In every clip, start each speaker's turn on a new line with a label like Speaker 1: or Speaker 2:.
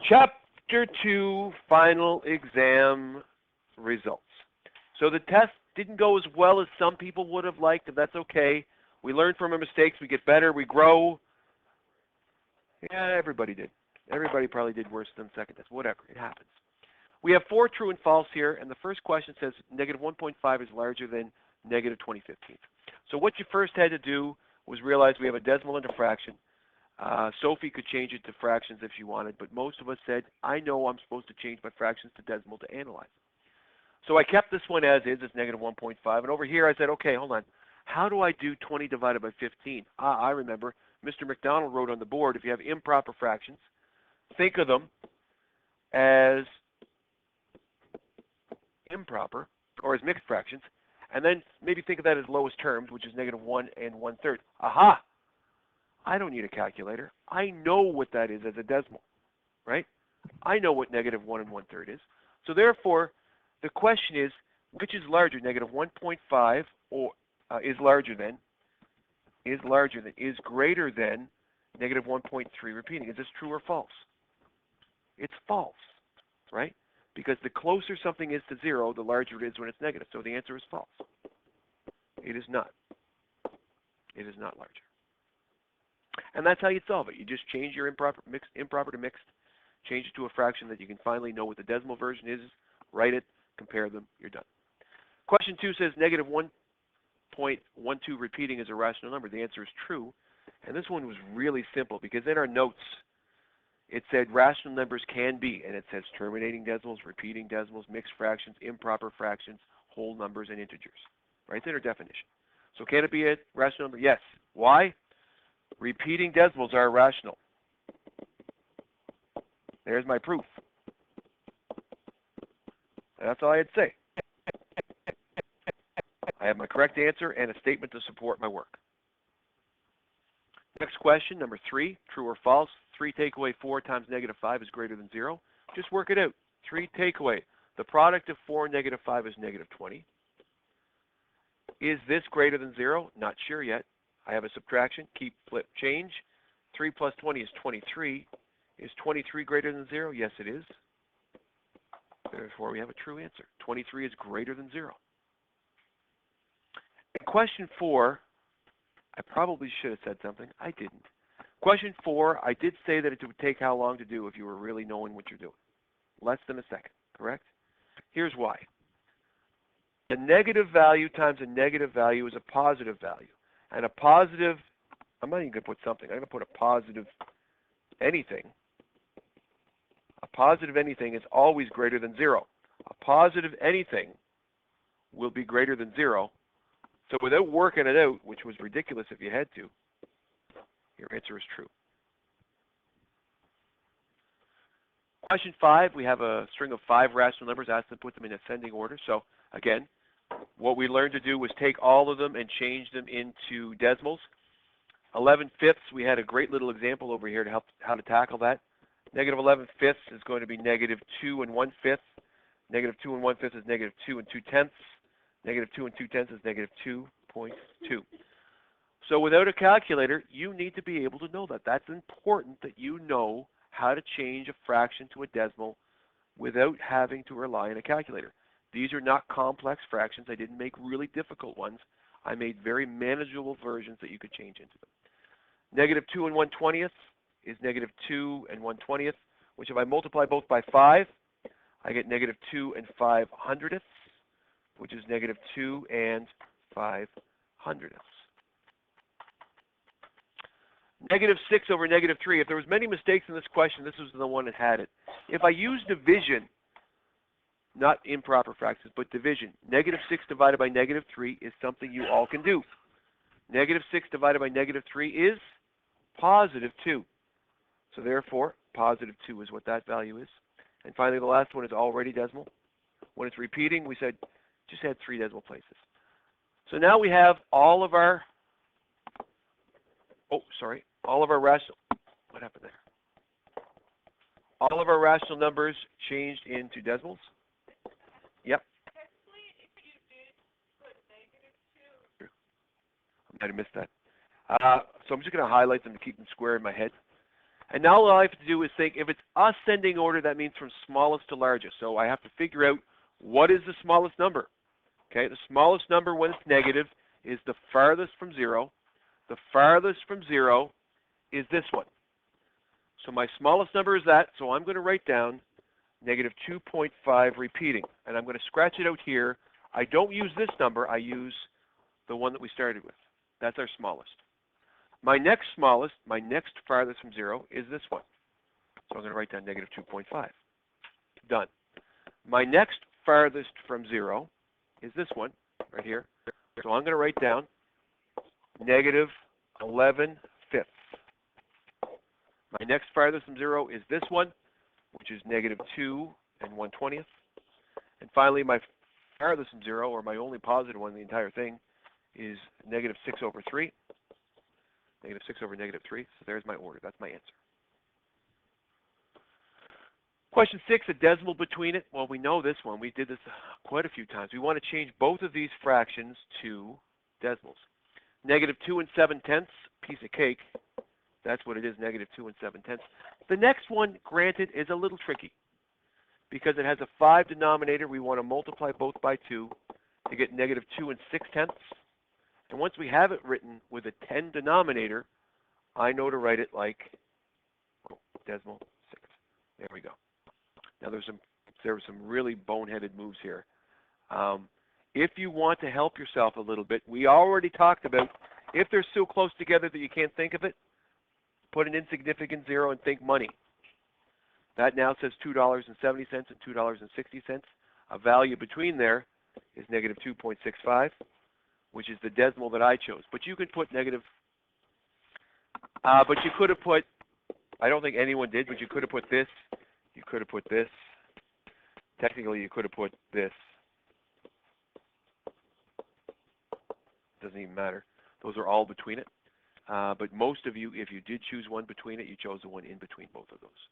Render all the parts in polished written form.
Speaker 1: Chapter 2, final exam results. So the test didn't go as well as some people would have liked, and that's okay. We learn from our mistakes, we get better, we grow. Yeah, everybody did. Everybody probably did worse than the second test. Whatever, it happens. We have 4 true and false here, and the first question says negative 1.5 is larger than negative 20/15. So what you first had to do was realize we have a decimal and a fraction. Sophie could change it to fractions if she wanted, but most of us said, I know I'm supposed to change my fractions to decimal to analyze it. So I kept this one as is, it's negative 1.5, and over here I said, okay, hold on. How do I do 20 divided by 15? I remember Mr. McDonald wrote on the board, if you have improper fractions, think of them as improper, or as mixed fractions, and then maybe think of that as lowest terms, which is negative 1 and 1/3. Aha! I don't need a calculator. I know what that is as a decimal, right? I know what negative 1 and 1/3 is. So therefore, the question is, which is larger, negative 1.5 or is greater than negative 1.3 repeating? Is this true or false? It's false, right? Because the closer something is to 0, the larger it is when it's negative. So the answer is false. It is not. It is not larger. And that's how you solve it. You just change your improper to mixed, change it to a fraction that you can finally know what the decimal version is, write it, compare them, you're done. Question 2 says negative 1.12 repeating is a rational number. The answer is true. And this one was really simple because in our notes, it said rational numbers can be, and it says terminating decimals, repeating decimals, mixed fractions, improper fractions, whole numbers, and integers. Right there, definition. So can it be a rational number? Yes. Why? Repeating decimals are irrational. There's my proof. And that's all I had to say. I have my correct answer and a statement to support my work. Next question, number 3, true or false? 3 take away 4 times negative 5 is greater than 0. Just work it out. 3 take away. The product of 4 and negative 5 is negative 20. Is this greater than 0? Not sure yet. I have a subtraction. Keep, flip, change. 3 plus 20 is 23. Is 23 greater than 0? Yes, it is. Therefore, we have a true answer. 23 is greater than 0. And question 4, I probably should have said something. I didn't. Question 4, I did say that it would take how long to do if you were really knowing what you're doing. Less than a second, correct? Here's why. A negative value times a negative value is a positive value. And a positive, I'm not even going to put something. I'm going to put a positive anything. A positive anything is always greater than 0. A positive anything will be greater than 0. So without working it out, which was ridiculous if you had to, your answer is true. Question 5, we have a string of 5 rational numbers, asked to put them in ascending order. So again, what we learned to do was take all of them and change them into decimals. 11/5, we had a great little example over here to help how to tackle that. Negative 11/5 is going to be negative 2 and 1/5. Negative 2 and 1/5 is negative 2 and 2/10. Negative 2 and 2/10 is negative 2.2. So without a calculator, you need to be able to know that. That's important that you know how to change a fraction to a decimal without having to rely on a calculator. These are not complex fractions. I didn't make really difficult ones. I made very manageable versions that you could change into them. Negative 2 and 1/20 is negative 2 and 1/20, which if I multiply both by 5, I get negative 2 and 5/100, which is negative 2 and 5/100. Negative 6 over negative 3. If there was many mistakes in this question, this was the one that had it. If I use division, not improper fractions, but division, negative 6 divided by negative 3 is something you all can do. Negative 6 divided by negative 3 is positive 2. So therefore, positive 2 is what that value is. And finally, the last one is already decimal. When it's repeating, we said just add 3 decimal places. So now we have all of our, all of our rational, what happened there? All of our rational numbers changed into decimals. Yep. I might have missed that. So I'm just going to highlight them to keep them square in my head. And now all I have to do is think, if it's ascending order, that means from smallest to largest. So I have to figure out what is the smallest number. Okay, the smallest number when it's negative is the farthest from 0. The farthest from 0 is this one. So my smallest number is that, so I'm going to write down negative 2.5 repeating. And I'm going to scratch it out here. I don't use this number, I use the one that we started with. That's our smallest. My next smallest, my next farthest from 0 is this one. So I'm going to write down negative 2.5. Done. My next farthest from 0 is this one, right here. So I'm going to write down negative 11 fifths. My next farthest from 0 is this one, which is negative 2 and 1/20th. And finally, my farthest from 0, or my only positive one in the entire thing, is negative 6 over 3. Negative 6 over negative 3. So there's my order. That's my answer. Question 6, a decimal between it. Well, we know this one. We did this quite a few times. We want to change both of these fractions to decimals. Negative 2 and 7/10, piece of cake. That's what it is, negative 2 and 7/10. The next one, granted, is a little tricky because it has a 5 denominator. We want to multiply both by 2 to get negative 2 and 6/10. And once we have it written with a 10 denominator, I know to write it like decimal 6. There we go. Now there were some really boneheaded moves here. If you want to help yourself a little bit, we already talked about if they're so close together that you can't think of it, put an insignificant 0 and think money. That now says $2.70 and $2.60. A value between there is negative 2.65, which is the decimal that I chose. But you could put negative, but you could have put, I don't think anyone did, but you could have put this. You could have put this. Technically, you could have put this. Doesn't even matter. Those are all between it. But most of you, if you did choose one between it, you chose the one in between both of those.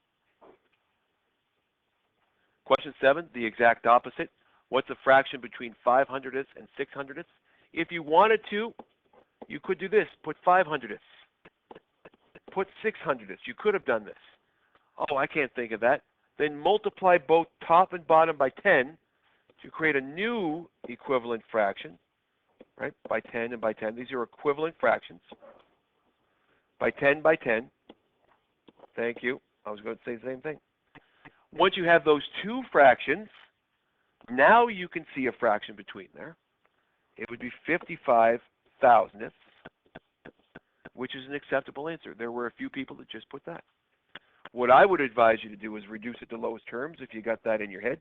Speaker 1: Question 7, the exact opposite. What's a fraction between 500ths and 600ths? If you wanted to, you could do this. Put 500ths. Put 600ths. You could have done this. Oh, I can't think of that. Then multiply both top and bottom by 10 to create a new equivalent fraction, right? By 10 and by 10. These are equivalent fractions. By 10 by 10. Thank you. I was going to say the same thing. Once you have those two fractions, now you can see a fraction between there. It would be 55 thousandths, which is an acceptable answer. There were a few people that just put that. What I would advise you to do is reduce it to lowest terms if you got that in your head.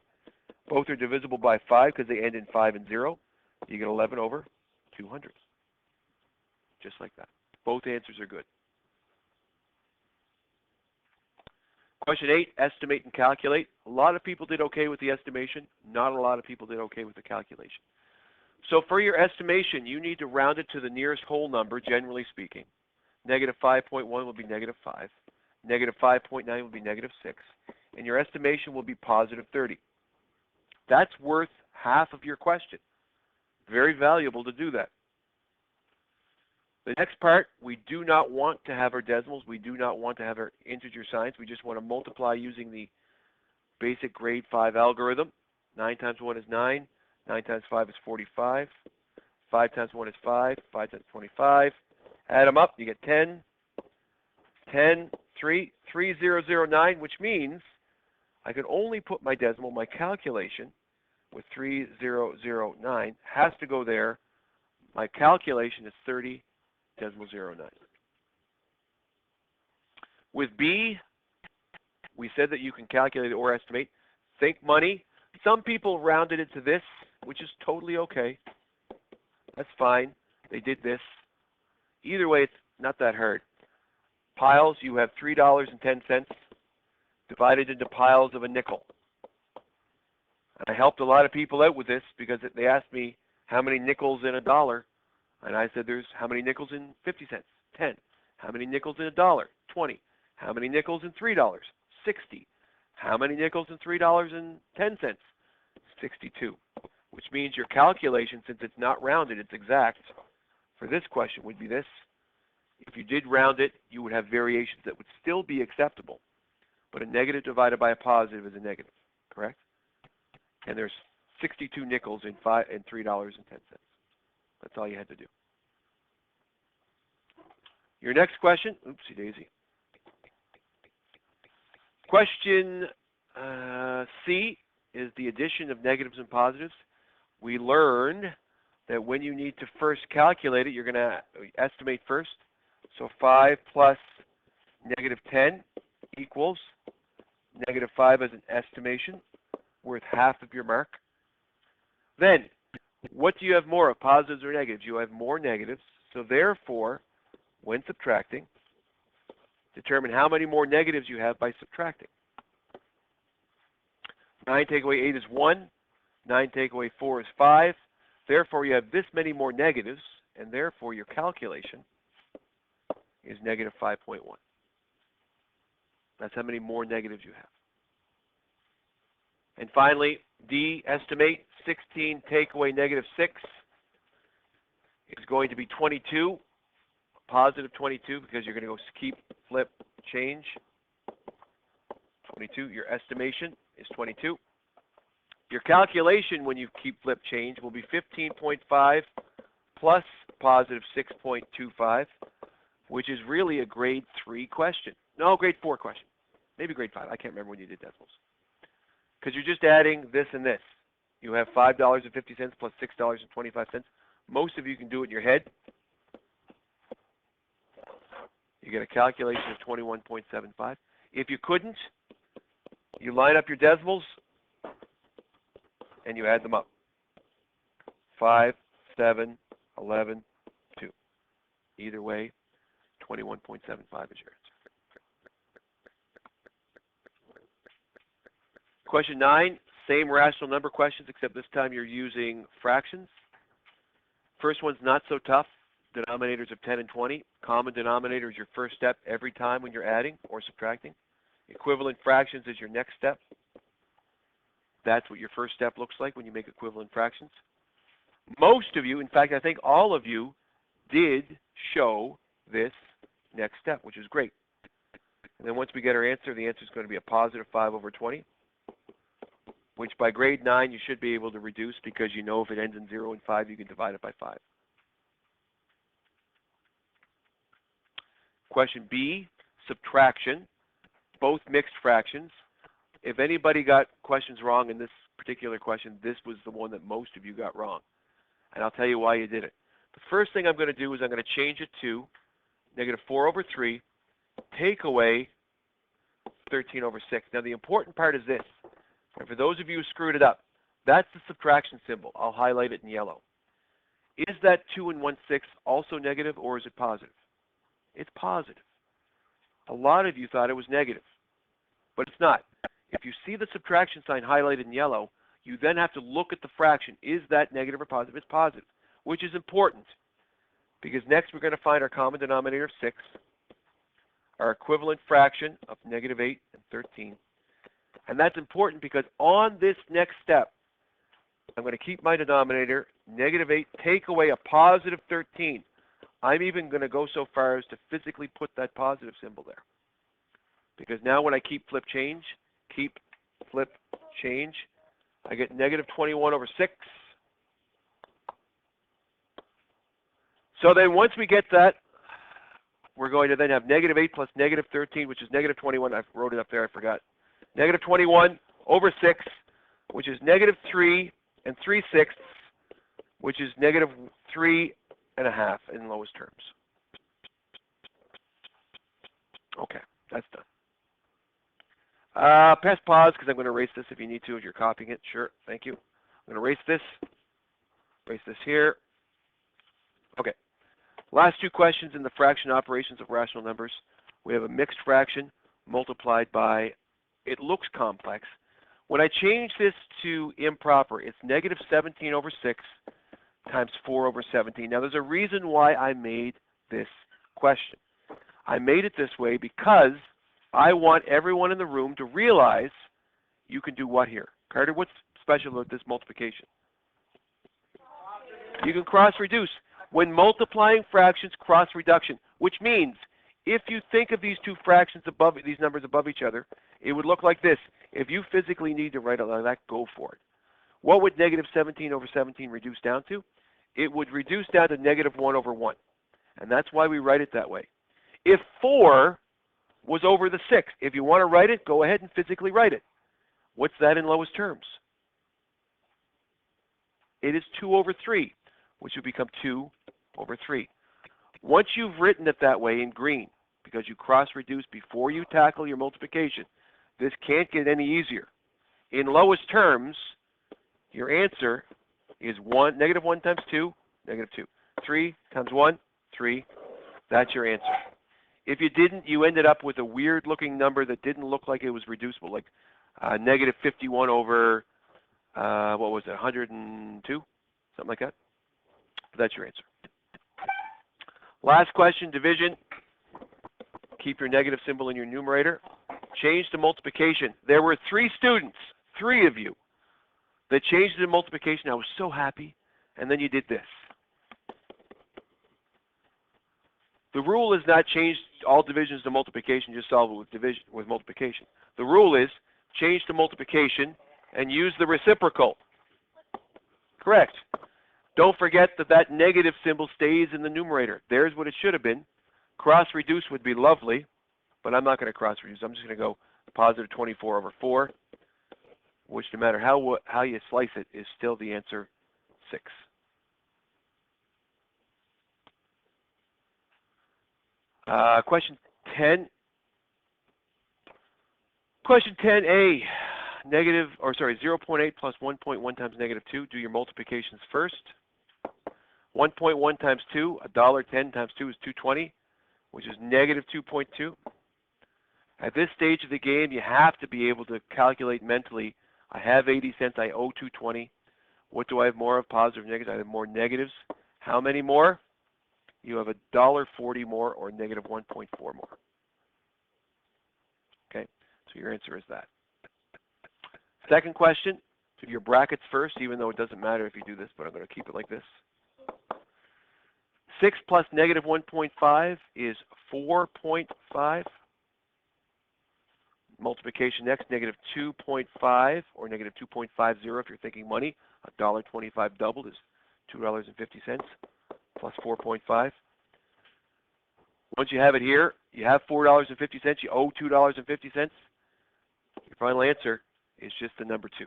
Speaker 1: Both are divisible by 5 because they end in 5 and 0. You get 11 over 200. Just like that. Both answers are good. Question 8, estimate and calculate. A lot of people did okay with the estimation. Not a lot of people did okay with the calculation. So for your estimation, you need to round it to the nearest whole number, generally speaking. Negative 5.1 will be negative 5. Negative 5.9 will be negative 6. And your estimation will be positive 30. That's worth half of your question. Very valuable to do that. The next part, we do not want to have our decimals. We do not want to have our integer signs. We just want to multiply using the basic grade 5 algorithm. 9 times 1 is 9. 9 times 5 is 45. 5 times 1 is 5. 5 times 25. Add them up, you get 10. 10, 3, 3009, which means I can only put my decimal, my calculation, with 3009, has to go there. My calculation is 30.09. With B, we said that you can calculate or estimate. Think money. Some people rounded it to this, which is totally okay. That's fine. They did this. Either way, it's not that hard. Piles, you have $3.10 divided into piles of a nickel. And I helped a lot of people out with this because they asked me how many nickels in a dollar. And I said, there's how many nickels in 50 cents? 10. How many nickels in a dollar? 20. How many nickels in $3? 60. How many nickels in $3.10? 62. Which means your calculation, since it's not rounded, it's exact, for this question would be this. If you did round it, you would have variations that would still be acceptable. But a negative divided by a positive is a negative, correct? And there's 62 nickels in $3.10. That's all you had to do. Your next question, oopsie daisy. Question C is the addition of negatives and positives. We learned that when you need to first calculate it, you're going to estimate first. So 5 plus negative 10 equals negative 5 as an estimation, worth half of your mark. Then, what do you have more of, positives or negatives? You have more negatives. So therefore, when subtracting, determine how many more negatives you have by subtracting. 9 take away 8 is 1. 9 take away 4 is 5. Therefore, you have this many more negatives, and therefore your calculation is negative 5.1. That's how many more negatives you have. And finally, D, estimate 16 take away negative 6 is going to be 22, positive 22, because you're going to go keep, flip, change. 22, your estimation is 22. Your calculation when you keep, flip, change will be 15.5 plus positive 6.25, which is really a grade 3 question. No, grade 4 question. Maybe grade 5. I can't remember when you did decimals. Because you're just adding this and this. You have $5.50 plus $6.25. Most of you can do it in your head. You get a calculation of 21.75. If you couldn't, you line up your decimals and you add them up. 5, 7, 11, 2. Either way, 21.75 is your answer. Question 9, same rational number questions, except this time you're using fractions. First one's not so tough. Denominators of 10 and 20. Common denominator is your first step every time when you're adding or subtracting. Equivalent fractions is your next step. That's what your first step looks like when you make equivalent fractions. Most of you, in fact, I think all of you, did show this next step, which is great. And then once we get our answer, the answer is going to be a positive 5 over 20, which by grade 9 you should be able to reduce because you know if it ends in 0 and 5, you can divide it by 5. Question B, subtraction, both mixed fractions. If anybody got questions wrong in this particular question, this was the one that most of you got wrong. And I'll tell you why you did it. The first thing I'm going to do is I'm going to change it to negative 4 over 3, take away 13 over 6. Now the important part is this. And for those of you who screwed it up, that's the subtraction symbol. I'll highlight it in yellow. Is that 2 and 1/6 also negative, or is it positive? It's positive. A lot of you thought it was negative, but it's not. If you see the subtraction sign highlighted in yellow, you then have to look at the fraction. Is that negative or positive? It's positive, which is important because next we're going to find our common denominator of 6, our equivalent fraction of negative 8 and 13. And that's important because on this next step, I'm going to keep my denominator, negative 8, take away a positive 13. I'm even going to go so far as to physically put that positive symbol there. Because now when I keep, flip, change, I get negative 21 over 6. So then once we get that, we're going to then have negative 8 plus negative 13, which is negative 21. I wrote it up there, I forgot. Negative 21 over 6, which is negative 3 and 3/6, which is negative 3.5 in lowest terms. Okay, that's done. Press pause because I'm going to erase this if you need to, if you're copying it. Sure, thank you. I'm going to erase this here. Okay, last two questions in the fraction operations of rational numbers. We have a mixed fraction multiplied by, it looks complex. When I change this to improper, it's negative 17 over 6 times 4 over 17. Now there's a reason why I made this question. I made it this way because I want everyone in the room to realize you can do what here? Carter, what's special about this multiplication? You can cross-reduce. When multiplying fractions, cross-reduction. which means if you think of these two fractions above, these numbers above each other, it would look like this. If you physically need to write it like that, go for it. What would negative 17 over 17 reduce down to? It would reduce down to negative 1 over 1. And that's why we write it that way. If 4 was over the 6, if you want to write it, go ahead and physically write it. What's that in lowest terms? It is 2 over 3, which would become 2 over 3. Once you've written it that way in green, because you cross-reduce before you tackle your multiplication, this can't get any easier. In lowest terms, your answer is negative 1 times 2, negative 2. 3 times 1, 3. That's your answer. If you didn't, you ended up with a weird-looking number that didn't look like it was reducible, like negative 51 over, what was it, 102? Something like that. That's your answer. Last question, division. Keep your negative symbol in your numerator. Change to multiplication. There were 3 students, 3 of you, that changed it to multiplication. I was so happy. And then you did this. The rule is not change all divisions to multiplication, just solve it with multiplication. The rule is change to multiplication and use the reciprocal. Correct. Don't forget that that negative symbol stays in the numerator. There's what it should have been. Cross-reduce would be lovely, but I'm not going to cross-reduce. I'm just going to go positive 24 over 4, which no matter how you slice it is still the answer 6. Question 10. Question 10a. 0.8 plus 1.1 times negative 2. Do your multiplications first. 1.1 times 2, $1.10 times 2 is $2.20, which is negative 2.2. At this stage of the game, you have to be able to calculate mentally. I have 80 cents. I owe $2.20. What do I have more of? Positive or negative? I have more negatives. How many more? You have $1.40 more, or negative 1.4 more. Okay, so your answer is that. Second question, do your brackets first, even though it doesn't matter if you do this, but I'm going to keep it like this. 6 plus negative 1.5 is 4.5. Multiplication next, negative 2.5 or negative 2.50 if you're thinking money. $1.25 doubled is $2.50 plus 4.5. Once you have it here, you have $4.50. You owe $2.50. Your final answer is just the number 2.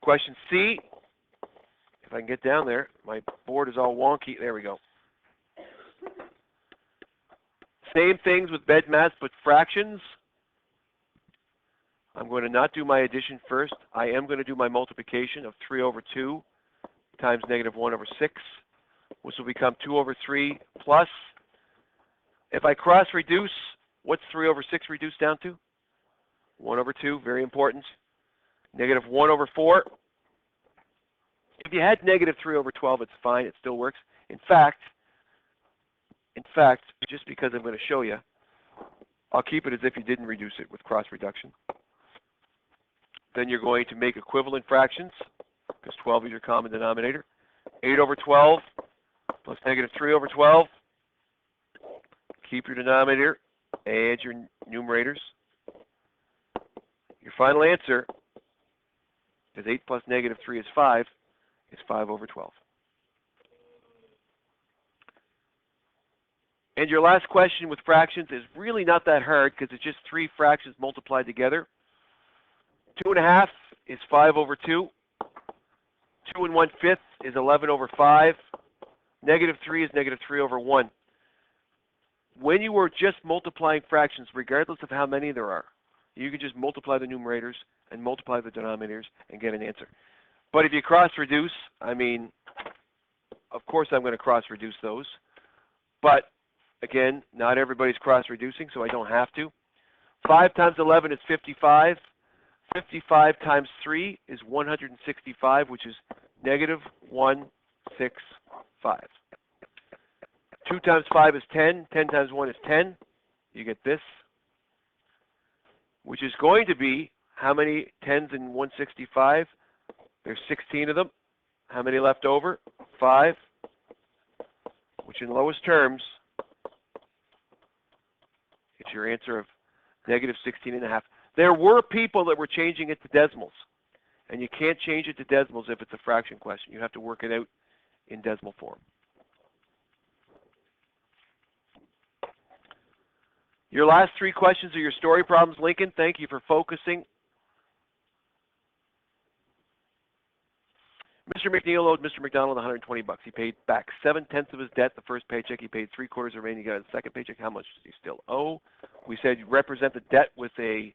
Speaker 1: Question C. If I can get down there, my board is all wonky. There we go. Same things with BEDMAS, but fractions. I'm going to not do my addition first. I am going to do my multiplication of 3 over 2 times negative 1 over 6, which will become 2 over 3 plus. If I cross-reduce, what's 3 over 6 reduced down to? 1 over 2, very important. Negative 1 over 4. If you had negative 3 over 12, it's fine. It still works. In fact, just because I'm going to show you, I'll keep it as if you didn't reduce it with cross reduction. Then you're going to make equivalent fractions, because 12 is your common denominator. 8 over 12 plus negative 3 over 12. Keep your denominator. Add your numerators. Your final answer, because 8 plus negative 3 is 5, is 5 over 12. And your last question with fractions is really not that hard because it's just 3 fractions multiplied together. 2.5 is 5 over 2. 2 1/5 is 11 over 5. Negative 3 is negative 3 over 1. When you were just multiplying fractions, regardless of how many there are, you can just multiply the numerators and multiply the denominators and get an answer. But if you cross-reduce, I mean, of course I'm going to cross-reduce those. But again, not everybody's cross-reducing, so I don't have to. 5 times 11 is 55. 55 times 3 is 165, which is negative 165. 2 times 5 is 10. 10 times 1 is 10. You get this, which is going to be how many 10s in 165? There's 16 of them. How many left over? 5. which in lowest terms is your answer of negative 16.5. There were people that were changing it to decimals, and you can't change it to decimals if it's a fraction question. You have to work it out in decimal form. Your last three questions are your story problems, Lincoln. Thank you for focusing. Mr. McNeil owed Mr. McDonald $120. He paid back 7/10 of his debt the first paycheck. He paid 3/4 remaining. He got the second paycheck. How much does he still owe? We said you represent the debt with a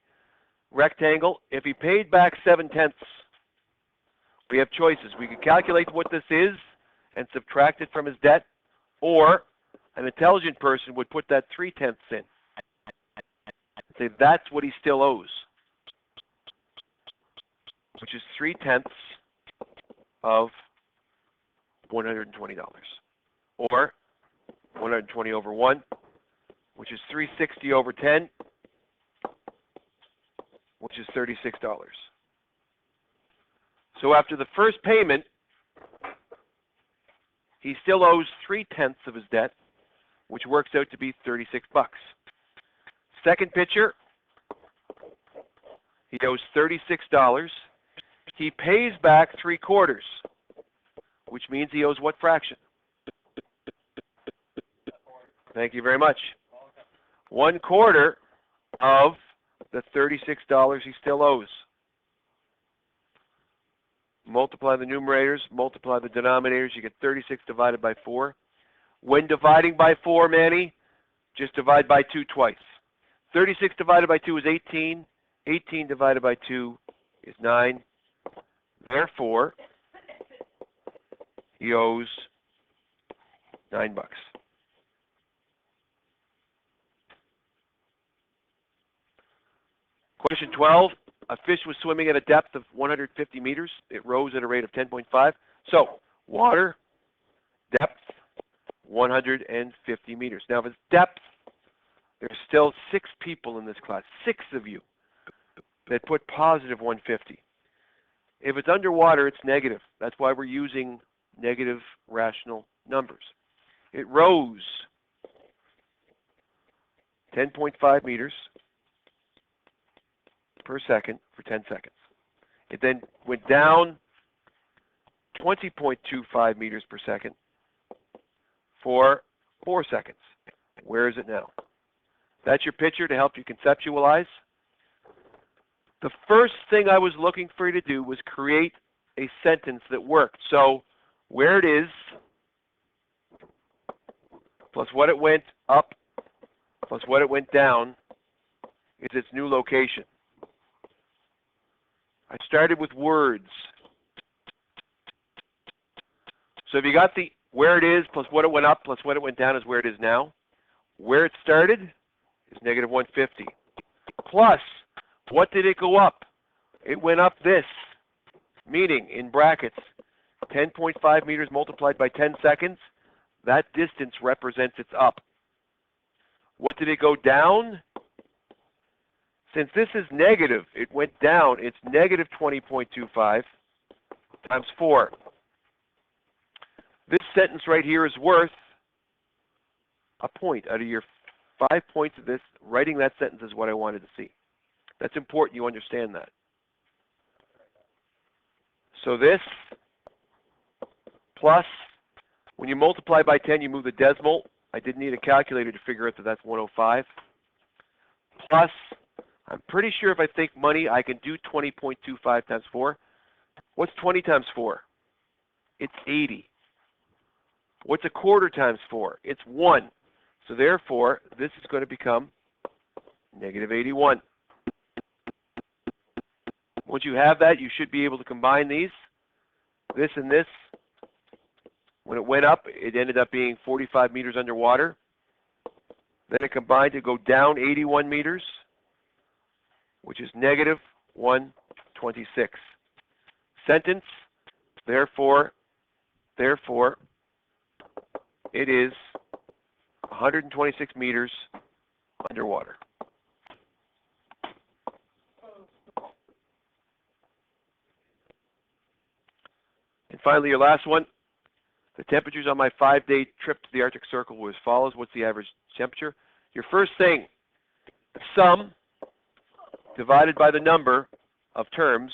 Speaker 1: rectangle. If he paid back 7/10, we have choices. We could calculate what this is and subtract it from his debt, or an intelligent person would put that 3/10 in. Say that's what he still owes, which is 3/10 of $120, or 120 over 1, which is 360 over 10, which is $36. So after the first payment, he still owes 3/10 of his debt, which works out to be $36. Second picture, he owes $36. He pays back 3/4, which means he owes what fraction? Thank you very much. 1/4 of the $36 he still owes. Multiply the numerators, multiply the denominators, you get 36 divided by 4. When dividing by 4, Manny, just divide by 2 twice. 36 divided by 2 is 18. 18 divided by 2 is 9. Therefore, he owes $9. Question 12. A fish was swimming at a depth of 150 meters. It rose at a rate of 10.5. So, water, depth, 150 meters. Now, if it's depth, there's still 6 people in this class, 6 of you, that put positive 150. If it's underwater, it's negative. That's why we're using negative rational numbers. It rose 10.5 meters per second for 10 seconds. It then went down 20.25 meters per second for 4 seconds. Where is it now? That's your picture to help you conceptualize. The first thing I was looking for you to do was create a sentence that worked. So where it is plus what it went up plus what it went down is its new location. I started with words. So if you got the where it is plus what it went up plus what it went down is where it is now. Where it started is negative 150. Plus, what did it go up? It went up this, meaning in brackets, 10.5 meters multiplied by 10 seconds. That distance represents its up. What did it go down? Since this is negative, it went down. It's negative 20.25 times 4. This sentence right here is worth a point. Out of your 5 points of this, writing that sentence is what I wanted to see. That's important you understand that. So this plus, when you multiply by 10, you move the decimal. I didn't need a calculator to figure out that that's 105. Plus, I'm pretty sure if I think money, I can do 20.25 times 4. What's 20 times 4? It's 80. What's a quarter times 4? It's 1. So therefore, this is going to become negative 81. Once you have that, you should be able to combine these, this and this. When it went up, it ended up being 45 meters underwater. Then it combined to go down 81 meters, which is negative 126. Sentence, therefore, it is 126 meters underwater. And finally, your last one. The temperatures on my 5-day trip to the Arctic Circle were as follows. What's the average temperature? Your first thing, the sum divided by the number of terms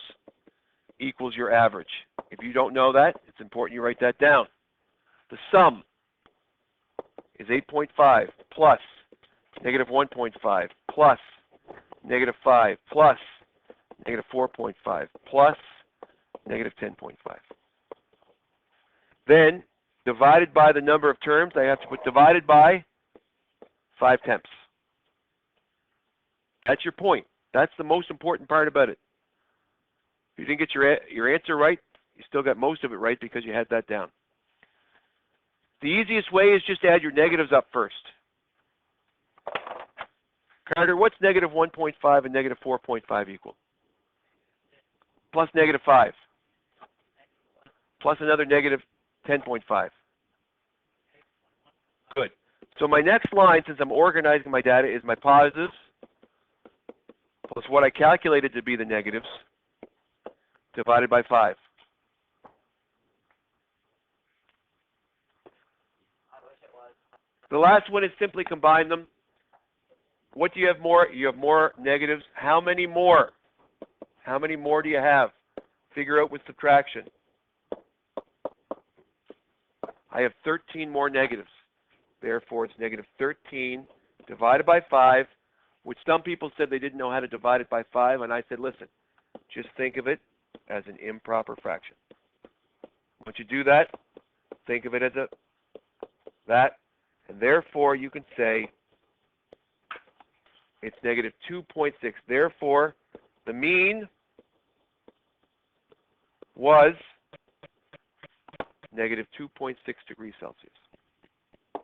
Speaker 1: equals your average. If you don't know that, it's important you write that down. The sum is 8.5 plus negative 1.5 plus negative 5 plus negative 4.5 plus negative 10.5. Then, divided by the number of terms, I have to put divided by 5 temps. That's your point. That's the most important part about it. If you didn't get your answer right, you still got most of it right because you had that down. The easiest way is just to add your negatives up first. Carter, what's negative 1.5 and negative 4.5 equal? Plus negative 5. Plus another negative 10.5. Good. So my next line, since I'm organizing my data, is my positives plus what I calculated to be the negatives divided by 5. The last one is simply combine them. What do you have more? You have more negatives. How many more? How many more do you have? Figure out with subtraction. I have 13 more negatives. Therefore, it's negative 13 divided by 5, which some people said they didn't know how to divide it by 5, and I said, listen, just think of it as an improper fraction. Once you do that, think of it as that, and therefore you can say it's negative 2.6. Therefore, the mean was negative 2.6 degrees Celsius.